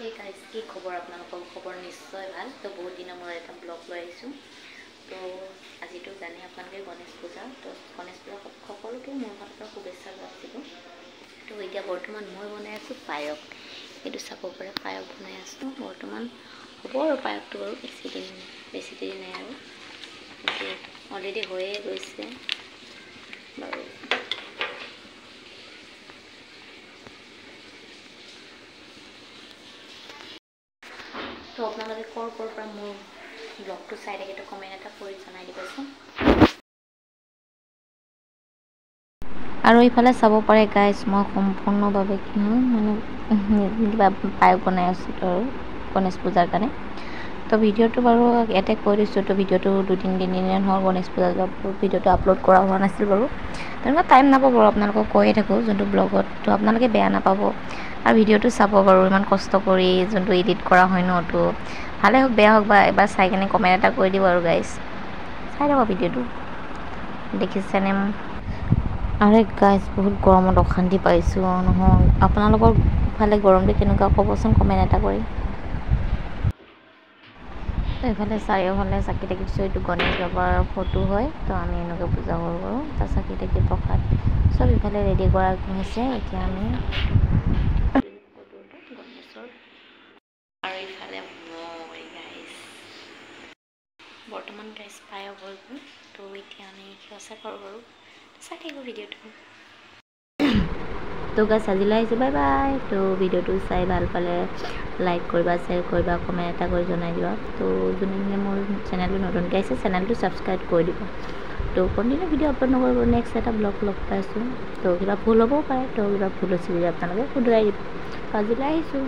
hey guys की खबर आपनालोকৰ खबर निश्चय ভাল तो बहुत दिन মই এটা ব্লগ লৈ আইছো তো আজি তো জানি আপোনালোকে গণেশ পূজা তো গণেশ পূজা সকলোকে মোৰ ফালৰ শুভেচ্ছা জনাইছো তো এতিয়া বৰ্তমান মই বনাই আছো পায়ক এটো চাব পাৰে পায়ক বনাই আছো বৰ্তমান হ'ব আৰু পায়কটো বাৰু বেছি দিন নাই আৰু অলৰেডি হৈয়ে গৈছে বাৰু তো আপোনালোকে কৰ পৰা মোৰ ব্লগটো চাই থাকে তো কমেন্ট এটা কৰি জনাই দিবচোন আৰু ইফালে চাব পাৰে গাইস মই সম্পূৰ্ণভাৱে কি মানে কিবা পায়ক বনাই আছো তো গণেশ পূজাৰ কাৰণে তো ভিডিওটো বাৰু এতে কৈ দিছো তো ভিডিওটো 2-3 দিন হ'ল গণেশ পূজাৰ ভিডিওটো আপলোড কৰা হোৱা নাছিল বাৰু তেনেকুৱা টাইম নাপাব আপোনালোকক কৈয়ে থাকো যোনটো ব্লগত তো আপোনালোকে বেয়া নাপাব আৰু ভিডিওটো চাব বাৰু ইমান কষ্ট কৰি যোনটো এডিট কৰা হয় ন তো ভালে হোক বেয়া হোক বা এবাৰ চাই কেনে কমেন্ট এটা কৰি দিব আৰু গাইস চাই থাকক ভিডিওটো দেখিছেনে আৰে গাইস বহুত গৰমত অশান্তি পাইছো নহয় আপোনালোকৰ ফালে গৰমটো কেনেকুৱা ক'বচোন কমেন্ট এটা কৰি তো এফালে চাৰিওফালে চাকি দেখিছো এইটো গণেশ বাবাৰ ফটো হয় তো আমি এনেকৈ পূজা কৰো তা চাকি দেখি প্ৰসাদ সব ইফালে ৰেডি কৰা হৈছে এতিয়া আমি গণেশৰ আৰু ইফালে মই গাইস বৰ্তমান গাইস পায়ক হৈ গ'ল তো এতিয়া আমি সঁচা কৰো বাৰু চাই থাকিব ভিডিওটো তো গাইস আজিলৈ আহিছো বাই বাই তো ভিডিওটো চাই ভাল পালে লাইক কৰিবা শ্বেয়াৰ কৰিবা কমেন্ট এটা কৰি জনাই দিবা তো যোনে মোৰ চেনেলটো নতুনকৈ আছে চেনেলটো সাবস্ক্ৰাইব কৰি দিবা তো কন্টিনিউ ভিডিও আপলোড নকৰিব নেক্সট এটা ব্লগ লগ পাইছো তো কিবা ভুল হ'বও পাৰে তো কিবা ভুল হৈছে যদি আপোনালোকে শুধৰাই দিব আজিলৈ আহিছো